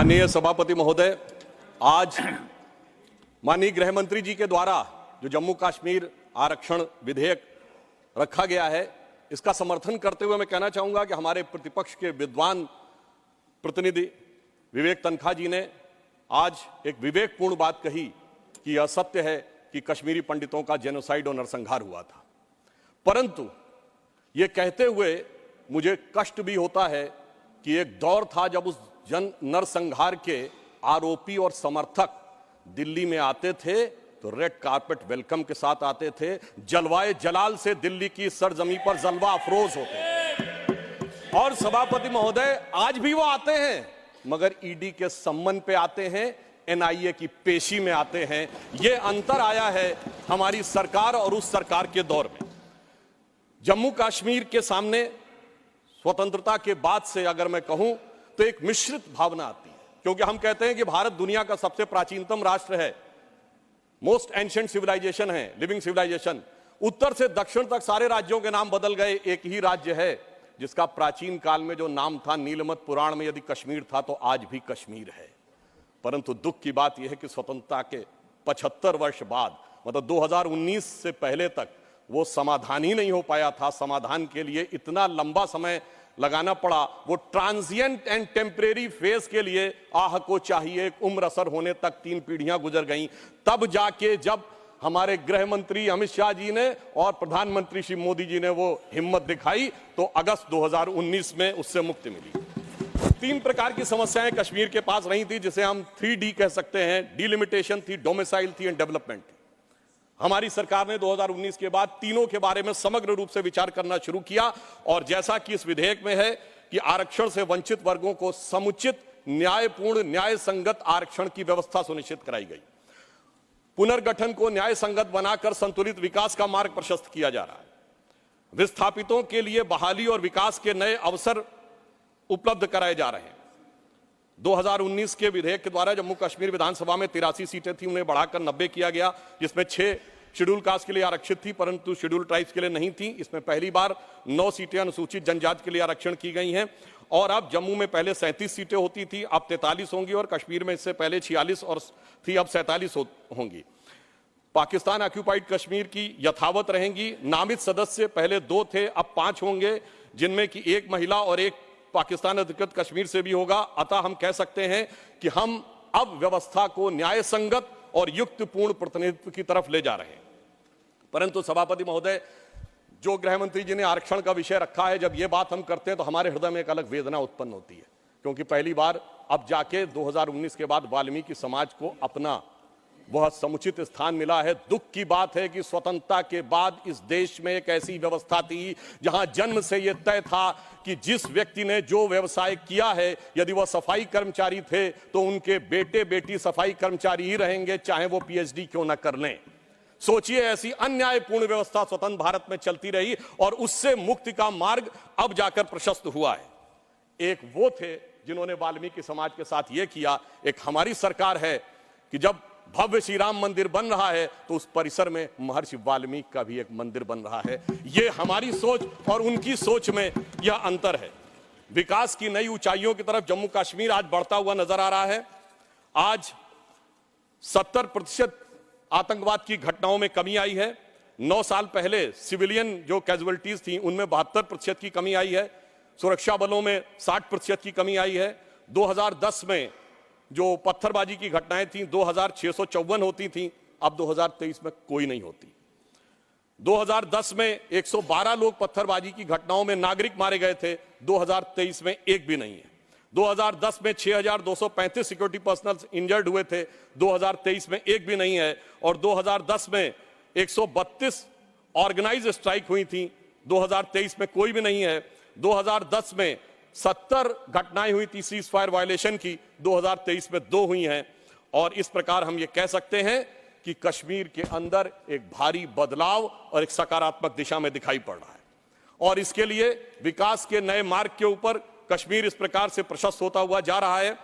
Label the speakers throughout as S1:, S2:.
S1: माननीय सभापति महोदय, आज माननीय गृह मंत्री जी के द्वारा जो जम्मू कश्मीर आरक्षण विधेयक रखा गया है, इसका समर्थन करते हुए मैं कहना चाहूंगा कि हमारे प्रतिपक्ष के विद्वान प्रतिनिधि विवेक तनखा जी ने आज एक विवेकपूर्ण बात कही कि यह सत्य है कि कश्मीरी पंडितों का जेनोसाइड और नरसंहार हुआ था। परंतु यह कहते हुए मुझे कष्ट भी होता है कि एक दौर था जब उस नरसंहार के आरोपी और समर्थक दिल्ली में आते थे तो रेड कारपेट वेलकम के साथ आते थे, जलवाए जलाल से दिल्ली की सरजमी पर जलवा अफरोज होते थे। और सभापति महोदय, आज भी वो आते हैं मगर ईडी के सम्मन पे आते हैं, एनआईए की पेशी में आते हैं। ये अंतर आया है हमारी सरकार और उस सरकार के दौर में। जम्मू कश्मीर के सामने स्वतंत्रता के बाद से अगर मैं कहूं तो एक मिश्रित भावना आती है, क्योंकि हम कहते हैं कि भारत दुनिया का सबसे प्राचीनतम राष्ट्र है, मोस्ट एंशिएंट सिविलाइजेशन है, लिविंग सिविलाइजेशन। उत्तर से दक्षिण तक सारे राज्यों के नाम बदल गए, एक ही राज्य है जिसका प्राचीन काल में जो नाम था नीलमत पुराण में यदि कश्मीर था तो आज भी कश्मीर है। परंतु दुख की बात यह है कि स्वतंत्रता के 75 वर्ष बाद, मतलब 2019 से पहले तक वो समाधान ही नहीं हो पाया था। समाधान के लिए इतना लंबा समय लगाना पड़ा। वो ट्रांजिएंट एंड टेम्परेरी फेज के लिए आह को चाहिए एक उम्र असर होने तक 3 पीढ़ियां गुजर गईं। तब जाके जब हमारे गृह मंत्री अमित शाह जी ने और प्रधानमंत्री श्री मोदी जी ने वो हिम्मत दिखाई तो अगस्त 2019 में उससे मुक्ति मिली। 3 प्रकार की समस्याएं कश्मीर के पास रही थी, जिसे हम 3D कह सकते हैं। डिलिमिटेशन थी, डोमिसाइल थी एंड डेवलपमेंट थी। हमारी सरकार ने 2019 के बाद तीनों के बारे में समग्र रूप से विचार करना शुरू किया और जैसा कि इस विधेयक में है कि आरक्षण से वंचित वर्गों को समुचित, न्यायपूर्ण, न्याय संगत आरक्षण की व्यवस्था सुनिश्चित कराई गई। पुनर्गठन को न्याय संगत बनाकर संतुलित विकास का मार्ग प्रशस्त किया जा रहा है। विस्थापितों के लिए बहाली और विकास के नए अवसर उपलब्ध कराए जा रहे हैं। 2019 के विधेयक के द्वारा जम्मू कश्मीर विधानसभा में 83 सीटें थी, उन्हें बढ़ाकर 90 किया गया, जिसमें 6 शेड्यूल कास्ट के लिए आरक्षित थी परंतु शेड्यूल ट्राइब्स के लिए नहीं थी। इसमें पहली बार 9 सीटें अनुसूचित जनजाति के लिए आरक्षण की गई हैं। और अब जम्मू में पहले 37 सीटें होती थी, अब 43 होंगी और कश्मीर में इससे पहले 46 और थी, अब 47 होंगी। पाकिस्तान ऑक्यूपाइड कश्मीर की यथावत रहेंगी। नामित सदस्य पहले 2 थे, अब 5 होंगे, जिनमें की 1 महिला और 1 पाकिस्तान अधिकृत कश्मीर से भी होगा। अतः हम कह सकते हैं कि हम अब व्यवस्था को न्याय संगत और युक्तपूर्ण प्रतिनिधित्व की तरफ ले जा रहे हैं। परंतु सभापति महोदय, जो गृह मंत्री जी ने आरक्षण का विषय रखा है, जब ये बात हम करते हैं तो हमारे हृदय में एक अलग वेदना उत्पन्न होती है, क्योंकि पहली बार अब जाके 2019 के बाद वाल्मीकि समाज को अपना वह समुचित स्थान मिला है। दुख की बात है कि स्वतंत्रता के बाद इस देश में एक ऐसी व्यवस्था थी जहां जन्म से यह तय था कि जिस व्यक्ति ने जो व्यवसाय किया है, यदि वह सफाई कर्मचारी थे तो उनके बेटे बेटी सफाई कर्मचारी ही रहेंगे, चाहे वो पीएचडी क्यों न कर लें। सोचिए, ऐसी अन्यायपूर्ण व्यवस्था स्वतंत्र भारत में चलती रही और उससे मुक्ति का मार्ग अब जाकर प्रशस्त हुआ है। एक वो थे जिन्होंने वाल्मीकि समाज के साथ यह किया। एक हमारी सरकार है कि जब भव्य श्री राम मंदिर बन रहा है तो उस परिसर में महर्षि वाल्मीकि का भी एक मंदिर बन रहा है। यह हमारी सोच और उनकी सोच में यह अंतर है। विकास की नई ऊंचाइयों की तरफ जम्मू कश्मीर आज बढ़ता हुआ नजर आ रहा है। आज 70% आतंकवाद की घटनाओं में कमी आई है। 9 साल पहले सिविलियन जो कैजुअलिटीज थी उनमें 72% की कमी आई है। सुरक्षा बलों में 60% की कमी आई है। 2010 में जो पत्थरबाजी की घटनाएं थी 2654 होती थी, अब 2023 में कोई नहीं होती। 2010 में 112 लोग पत्थरबाजी की घटनाओं में नागरिक मारे गए थे, 2023 में एक भी नहीं है। 2010 में 6235 सिक्योरिटी पर्सनल इंजर्ड हुए थे, 2023 में एक भी नहीं है। और 2010 में 132 ऑर्गेनाइज स्ट्राइक हुई थी, 2023 में कोई भी नहीं है। 2010 में 70 घटनाएं हुई थी सीज फायर वायलेशन की, 2023 में 2 हुई हैं। और इस प्रकार हम ये कह सकते हैं कि कश्मीर के अंदर एक भारी बदलाव और एक सकारात्मक दिशा में दिखाई पड़ रहा है। और इसके लिए विकास के नए मार्ग के ऊपर कश्मीर इस प्रकार से प्रशस्त होता हुआ जा रहा है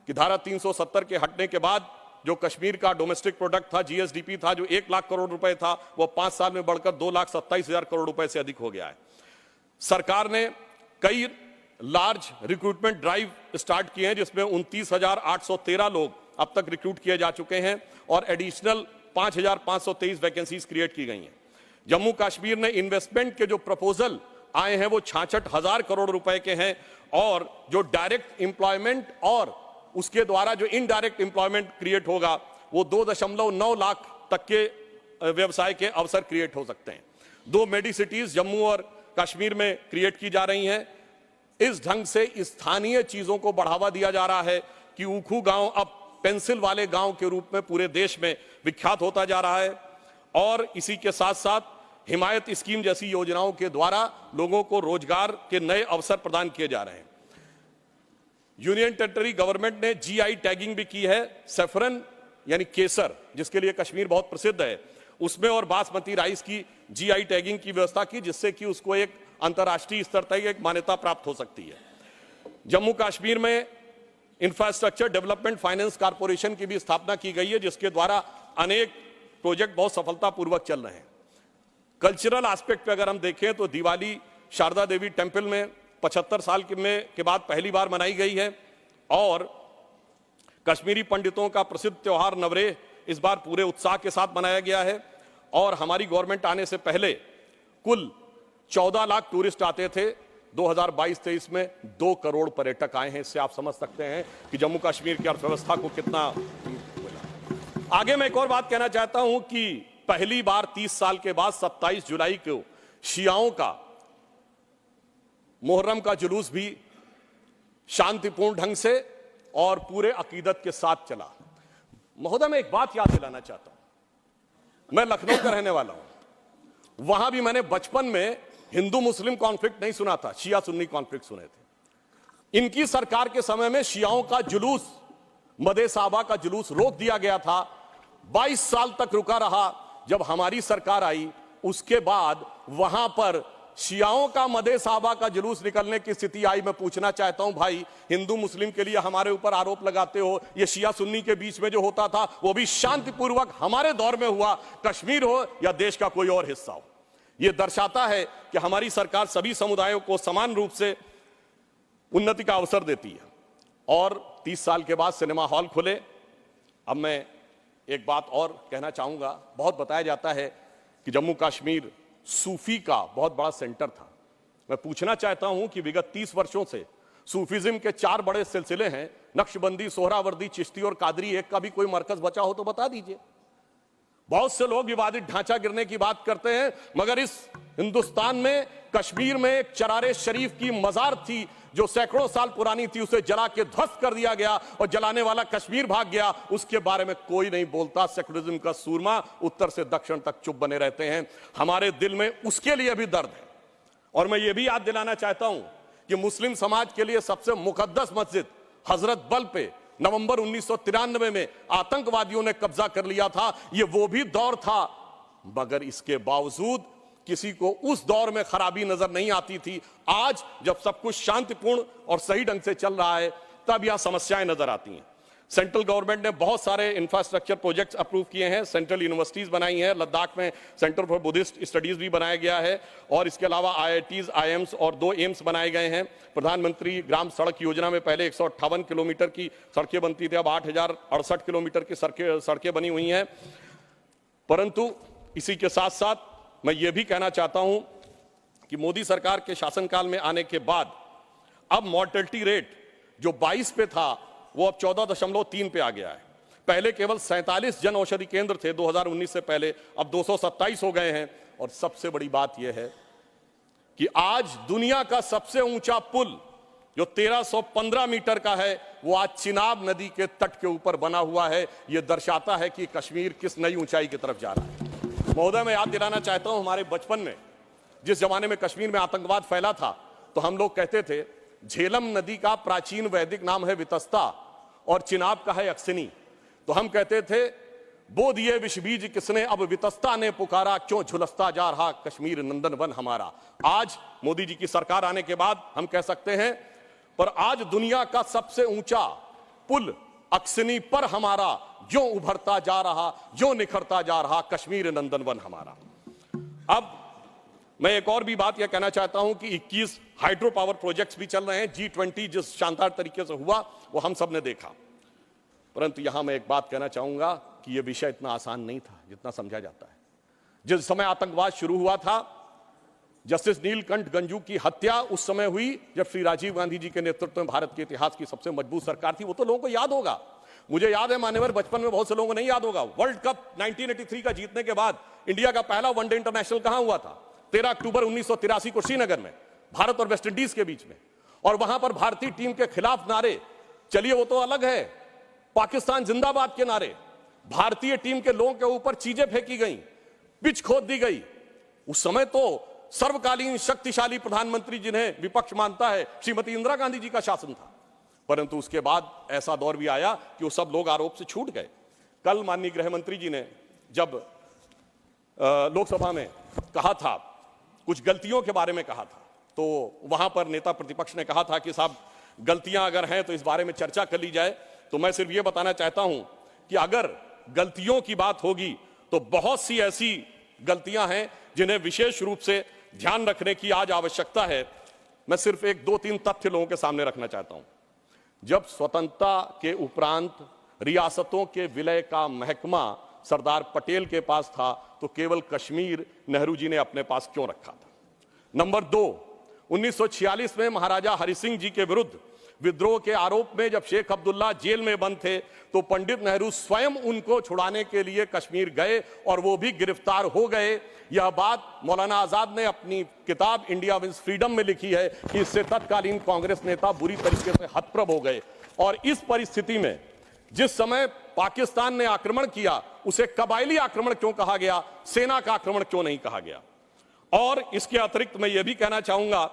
S1: कि धारा 370 के हटने के बाद जो कश्मीर का डोमेस्टिक प्रोडक्ट था, जीएसडीपी था, जो 1 लाख करोड़ रुपए था, वो 5 साल में बढ़कर 2,27,000 करोड़ रुपए से अधिक हो गया है। सरकार ने कई लार्ज रिक्रूटमेंट ड्राइव स्टार्ट किए हैं, जिसमें 29,813 लोग अब तक रिक्रूट किए जा चुके हैं और एडिशनल 5,523 वैकेंसीज क्रिएट की गई हैं। जम्मू कश्मीर ने इन्वेस्टमेंट के जो प्रपोजल आए हैं वो 66,000 करोड़ रुपए के हैं और जो डायरेक्ट एम्प्लॉयमेंट और उसके द्वारा जो इनडायरेक्ट एम्प्लॉयमेंट क्रिएट होगा वो 2.9 लाख तक के व्यवसाय के अवसर क्रिएट हो सकते हैं। 2 मेडी सिटीज जम्मू और कश्मीर में क्रिएट की जा रही हैं। इस ढंग से स्थानीय चीजों को बढ़ावा दिया जा रहा है कि ऊखू गांव अब पेंसिल वाले गांव के रूप में पूरे देश में विख्यात होता जा रहा है और इसी के साथ साथ हिमायत स्कीम जैसी योजनाओं के द्वारा लोगों को रोजगार के नए अवसर प्रदान किए जा रहे हैं। यूनियन टेरिटरी गवर्नमेंट ने जीआई टैगिंग भी की है। सैफरन यानी केसर, जिसके लिए कश्मीर बहुत प्रसिद्ध है, उसमें और बासमती राइस की जीआई टैगिंग की व्यवस्था की, जिससे कि उसको एक अंतर्राष्ट्रीय स्तर तक एक मान्यता प्राप्त हो सकती है। जम्मू कश्मीर में इंफ्रास्ट्रक्चर डेवलपमेंट फाइनेंस कॉर्पोरेशन की भी स्थापना की गई है, जिसके द्वारा अनेक प्रोजेक्ट बहुत सफलतापूर्वक चल रहे हैं। कल्चरल एस्पेक्ट पे अगर हम देखें तो दिवाली शारदा देवी टेंपल में 75 साल के बाद पहली बार मनाई गई है और कश्मीरी पंडितों का प्रसिद्ध त्योहार नवरेह इस बार पूरे उत्साह के साथ मनाया गया है और हमारी गवर्नमेंट आने से पहले कुल 14 लाख टूरिस्ट आते थे। 2022-23 में 2 करोड़ पर्यटक आए हैं। इससे आप समझ सकते हैं कि जम्मू कश्मीर की अर्थव्यवस्था को कितना। आगे मैं एक और बात कहना चाहता हूं कि पहली बार 30 साल के बाद 27 जुलाई को शियाओं का मुहर्रम का जुलूस भी शांतिपूर्ण ढंग से और पूरे अकीदत के साथ चला। महोदय, मैं एक बात याद दिलाना चाहता हूं। मैं लखनऊ का रहने वाला हूं। वहां भी मैंने बचपन में हिंदू मुस्लिम कॉन्फ्लिक्ट नहीं सुना था, शिया सुन्नी कॉन्फ्लिक्ट सुने थे। इनकी सरकार के समय में शियाओं का जुलूस, मदे साहबा का जुलूस रोक दिया गया था। 22 साल तक रुका रहा। जब हमारी सरकार आई उसके बाद वहां पर शियाओं का मदे साहबा का जुलूस निकलने की स्थिति आई। मैं पूछना चाहता हूं, भाई हिंदू मुस्लिम के लिए हमारे ऊपर आरोप लगाते हो, ये शिया सुन्नी के बीच में जो होता था वो भी शांतिपूर्वक हमारे दौर में हुआ, कश्मीर हो या देश का कोई और हिस्सा हो। यह दर्शाता है कि हमारी सरकार सभी समुदायों को समान रूप से उन्नति का अवसर देती है। और 30 साल के बाद सिनेमा हॉल खुले। अब मैं एक बात और कहना चाहूंगा। बहुत बताया जाता है कि जम्मू कश्मीर सूफी का बहुत बड़ा सेंटर था। मैं पूछना चाहता हूं कि विगत 30 वर्षों से सूफीज्म के 4 बड़े सिलसिले हैं, नक्शबंदी, सोहरावर्दी, चिश्ती और कादरी। एक का भी कोई मरकज बचा हो तो बता दीजिए। बहुत से लोग विवादित ढांचा गिरने की बात करते हैं, मगर इस हिंदुस्तान में कश्मीर में एक चरारे शरीफ की मजार थी जो सैकड़ों साल पुरानी थी, उसे जला के ध्वस्त कर दिया गया और जलाने वाला कश्मीर भाग गया। उसके बारे में कोई नहीं बोलता। सेकुलरिज्म का सूरमा उत्तर से दक्षिण तक चुप बने रहते हैं। हमारे दिल में उसके लिए भी दर्द है। और मैं ये भी याद दिलाना चाहता हूं कि मुस्लिम समाज के लिए सबसे मुकद्दस मस्जिद हजरत बल पे नवंबर 1993 में आतंकवादियों ने कब्जा कर लिया था। ये वो भी दौर था, मगर इसके बावजूद किसी को उस दौर में खराबी नजर नहीं आती थी। आज जब सब कुछ शांतिपूर्ण और सही ढंग से चल रहा है तब यह समस्याएं नजर आती हैं। सेंट्रल गवर्नमेंट ने बहुत सारे इंफ्रास्ट्रक्चर प्रोजेक्ट्स अप्रूव किए हैं, सेंट्रल यूनिवर्सिटीज बनाई हैं। लद्दाख में सेंटर फॉर बुद्धिस्ट स्टडीज भी बनाया गया है और इसके अलावा IITs, IIMs और 2 एम्स बनाए गए हैं। प्रधानमंत्री ग्राम सड़क योजना में पहले 158 किलोमीटर की सड़कें बनती थी, अब 8,068 किलोमीटर की सड़कें बनी हुई हैं। परंतु इसी के साथ साथ मैं ये भी कहना चाहता हूं कि मोदी सरकार के शासनकाल में आने के बाद अब मॉर्टेलिटी रेट जो 22 पे था वो अब 14.3 पे आ गया है। पहले केवल 47 जन औषधि केंद्र थे 2019 से पहले, अब 227 हो गए हैं। और सबसे बड़ी बात यह है कि आज दुनिया का सबसे ऊंचा पुल जो 1315 मीटर का है वो आज चिनाब नदी के तट के ऊपर बना हुआ है। यह दर्शाता है कि कश्मीर किस नई ऊंचाई की तरफ जा रहा है। महोदय, मैं याद दिलाना चाहता हूं, हमारे बचपन में जिस जमाने में कश्मीर में आतंकवाद फैला था तो हम लोग कहते थे झेलम नदी का प्राचीन वैदिक नाम है वितस्ता और चिनाब का है अक्सिनी। तो हम कहते थे बो दिए विष बीज किसने, अब वितस्ता ने पुकारा, क्यों झुलसता जा रहा कश्मीर नंदन वन हमारा। आज मोदी जी की सरकार आने के बाद हम कह सकते हैं, पर आज दुनिया का सबसे ऊंचा पुल अक्सिनी पर हमारा जो उभरता जा रहा, जो निखरता जा रहा कश्मीर नंदन वन हमारा। अब मैं एक और भी बात यह कहना चाहता हूं कि 21 हाइड्रो पावर प्रोजेक्ट्स भी चल रहे हैं। G20 जिस शानदार तरीके से हुआ वो हम सब ने देखा, परंतु यहां मैं एक बात कहना चाहूंगा कि यह विषय इतना आसान नहीं था जितना समझा जाता है। जिस समय आतंकवाद शुरू हुआ था, जस्टिस नीलकंठ गंजू की हत्या उस समय हुई जब श्री राजीव गांधी जी के नेतृत्व में भारत के इतिहास की सबसे मजबूत सरकार थी। वो तो लोगों को याद होगा, मुझे याद है मान्यवर, बचपन में बहुत से लोगों को नहीं याद होगा। वर्ल्ड कप 1983 का जीतने के बाद इंडिया का पहला वनडे इंटरनेशनल कहां हुआ था? 13 अक्टूबर 1983 को श्रीनगर में, भारत और वेस्ट इंडीज के बीच में। और वहां पर भारतीय टीम के खिलाफ नारे, चलिए वो तो अलग है, पाकिस्तान जिंदाबाद के नारे, भारतीय टीम के लोगों के ऊपर चीजें फेंकी गई, पिच खोद दी गई। उस समय तो सर्वकालीन शक्तिशाली प्रधानमंत्री जिन्हें विपक्ष मानता है, श्रीमती इंदिरा गांधी जी का शासन था। परंतु उसके बाद ऐसा दौर भी आया कि वो सब लोग आरोप से छूट गए। कल माननीय गृह मंत्री जी ने जब लोकसभा में कहा था, कुछ गलतियों के बारे में कहा था, तो वहां पर नेता प्रतिपक्ष ने कहा था कि साहब गलतियां अगर हैं तो इस बारे में चर्चा कर ली जाए। तो मैं सिर्फ ये बताना चाहता हूं कि अगर गलतियों की बात होगी तो बहुत सी ऐसी गलतियां हैं जिन्हें विशेष रूप से ध्यान रखने की आज आवश्यकता है। मैं सिर्फ एक दो तीन तथ्य लोगों के सामने रखना चाहता हूं। जब स्वतंत्रता के उपरांत रियासतों के विलय का महकमा सरदार पटेल के पास था, तो केवल कश्मीर नेहरू जी ने अपने पास क्यों रखा था? नंबर 2, 1946 में महाराजा हरि सिंह जी के विरुद्ध विद्रोह के आरोप में जब शेख अब्दुल्ला जेल में बंद थे, तो पंडित नेहरू स्वयं उनको छुड़ाने के लिए कश्मीर गए और वो भी गिरफ्तार हो गए। यह बात मौलाना आजाद ने अपनी किताब इंडिया विंस फ्रीडम में लिखी है कि इससे तत्कालीन कांग्रेस नेता बुरी तरीके से हतप्रभ हो गए। और इस परिस्थिति में जिस समय पाकिस्तान ने आक्रमण किया, उसे कबायली आक्रमण क्यों कहा गया, सेना का आक्रमण क्यों नहीं कहा गया? और इसके अतिरिक्त मैं यह भी कहना चाहूंगा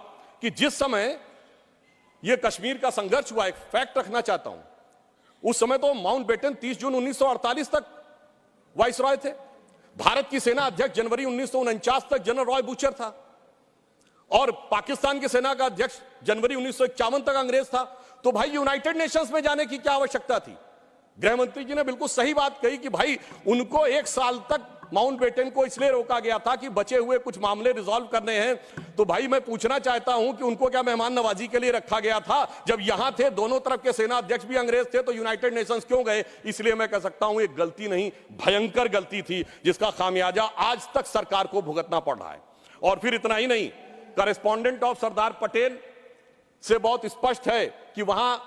S1: कि जिस समय यह कश्मीर का संघर्ष हुआ, एक फैक्ट रखना चाहता हूं, उस समय तो माउंटबेटन 30 जून 1948 तक वाइसरॉय थे। भारत की सेना अध्यक्ष जनवरी 1949 तक जनरल रॉय बूचर था, और पाकिस्तान की सेना का अध्यक्ष जनवरी 1951 तक अंग्रेज था। तो भाई यूनाइटेड नेशंस में जाने की क्या आवश्यकता थी? गृह मंत्री जी ने बिल्कुल सही बात कही कि भाई उनको 1 साल तक माउंटबेटन को इसलिए रोका गया था कि बचे हुए कुछ मामले रिजॉल्व करने हैं। तो भाई मैं पूछना चाहता हूं कि उनको क्या मेहमान नवाजी के लिए रखा गया था? जब यहां थे, दोनों तरफ के सेना अध्यक्ष भी अंग्रेज थे, तो यूनाइटेड नेशंस क्यों गए? इसलिए मैं कह सकता हूं एक गलती नहीं, भयंकर गलती थी, जिसका खामियाजा आज तक सरकार को भुगतना पड़ रहा है। और फिर इतना ही नहीं, करेस्पॉन्डेंट ऑफ सरदार पटेल से बहुत स्पष्ट है कि वहां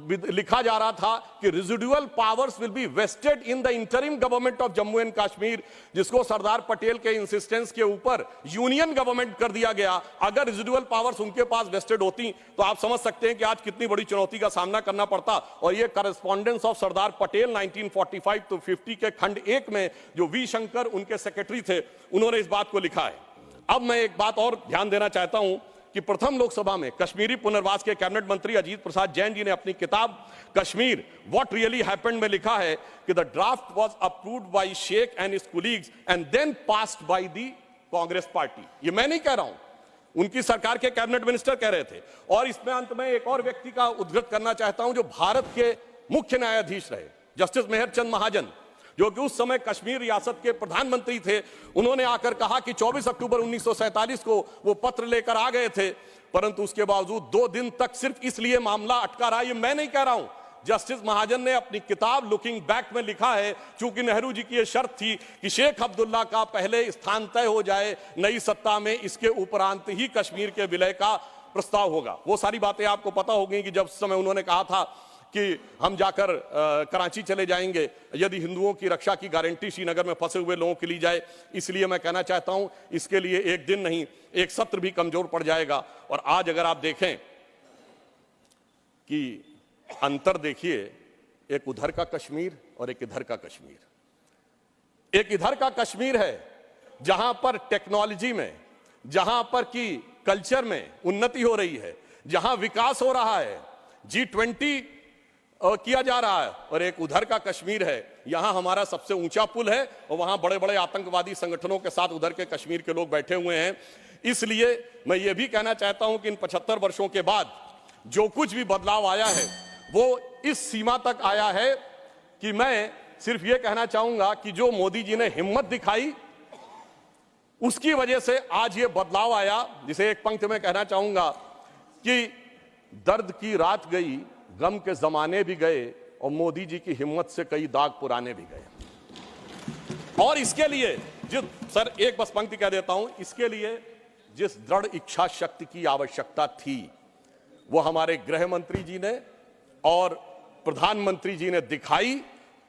S1: लिखा जा रहा था कि residual powers will be vested in the interim government of Jammu and Kashmir, जिसको सरदार पटेल के इंसिस्टेंस के ऊपर यूनियन गवर्नमेंट कर दिया गया। अगर रेजिडुअल पावर्स उनके पास वेस्टेड होती तो आप समझ सकते हैं कि आज कितनी बड़ी चुनौती का सामना करना पड़ता। और ये correspondence of Sardar Patel 1945 to 50 के खंड 1 में जो वी शंकर उनके सेक्रेटरी थे, उन्होंने इस बात को लिखा है। अब मैं एक बात और ध्यान देना चाहता हूं कि प्रथम लोकसभा में कश्मीरी पुनर्वास के कैबिनेट मंत्री अजीत प्रसाद जैन जी ने अपनी किताब कश्मीर व्हाट रियली हैपेंड में लिखा है कि the draft was approved by Sheikh and his colleagues and then passed by the Congress party. ये मैं नहीं कह रहा हूं, उनकी सरकार के कैबिनेट मिनिस्टर कह रहे थे। और इसमें अंत में एक और व्यक्ति का उद्धृत करना चाहता हूं जो भारत के मुख्य न्यायाधीश रहे, जस्टिस मेहरचंद महाजन, जो कि उस समय कश्मीर रियासत के प्रधानमंत्री थे। उन्होंने आकर कहा कि 24 अक्टूबर 1947 को वो पत्र लेकर आ गए थे, परंतु उसके बावजूद 2 दिन तक सिर्फ इसलिए मामला अटका रहा। ये मैं नहीं कह रहा हूं, जस्टिस महाजन ने अपनी किताब लुकिंग बैक में लिखा है, चूंकि नेहरू जी की यह शर्त थी कि शेख अब्दुल्ला का पहले स्थान तय हो जाए नई सत्ता में, इसके उपरांत ही कश्मीर के विलय का प्रस्ताव होगा। वो सारी बातें आपको पता होगी कि जब उस समय उन्होंने कहा था कि हम जाकर कराची चले जाएंगे यदि हिंदुओं की रक्षा की गारंटी श्रीनगर में फंसे हुए लोगों की ली जाए। इसलिए मैं कहना चाहता हूं इसके लिए एक दिन नहीं, एक सत्र भी कमजोर पड़ जाएगा। और आज अगर आप देखें कि अंतर देखिए, एक उधर का कश्मीर और एक इधर का कश्मीर। एक इधर का कश्मीर है जहां पर टेक्नोलॉजी में, जहां पर की कल्चर में उन्नति हो रही है, जहां विकास हो रहा है, G20 किया जा रहा है। और एक उधर का कश्मीर है, यहां हमारा सबसे ऊंचा पुल है और वहां बड़े बड़े आतंकवादी संगठनों के साथ उधर के कश्मीर के लोग बैठे हुए हैं। इसलिए मैं ये भी कहना चाहता हूं कि इन 75 वर्षों के बाद जो कुछ भी बदलाव आया है वो इस सीमा तक आया है कि मैं सिर्फ ये कहना चाहूंगा कि जो मोदी जी ने हिम्मत दिखाई उसकी वजह से आज ये बदलाव आया, जिसे एक पंक्ति में कहना चाहूंगा कि दर्द की रात गई, गम के जमाने भी गए, और मोदी जी की हिम्मत से कई दाग पुराने भी गए। और इसके लिए सर एक बस पंक्ति कह देता हूं, इसके लिए जिस दृढ़ इच्छा शक्ति की आवश्यकता थी वो हमारे गृह मंत्री जी ने और प्रधानमंत्री जी ने दिखाई।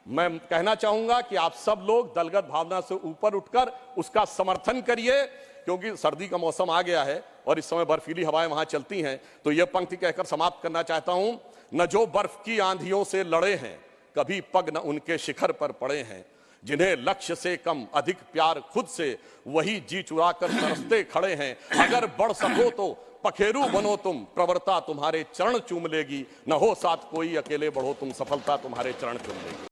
S1: मैं कहना चाहूंगा कि आप सब लोग दलगत भावना से ऊपर उठकर उसका समर्थन करिए, क्योंकि सर्दी का मौसम आ गया है और इस समय बर्फीली हवाएं वहां चलती हैं। तो यह पंक्ति कहकर समाप्त करना चाहता हूं, न जो बर्फ की आंधियों से लड़े हैं, कभी पग न उनके शिखर पर पड़े हैं, जिन्हें लक्ष्य से कम अधिक प्यार खुद से, वही जी चुरा कर तरसते खड़े हैं। अगर बढ़ सको तो पखेरु बनो तुम, प्रवरता तुम्हारे चरण चूम लेगी, न हो साथ कोई अकेले बढ़ो तुम, सफलता तुम्हारे चरण चूम लेगी।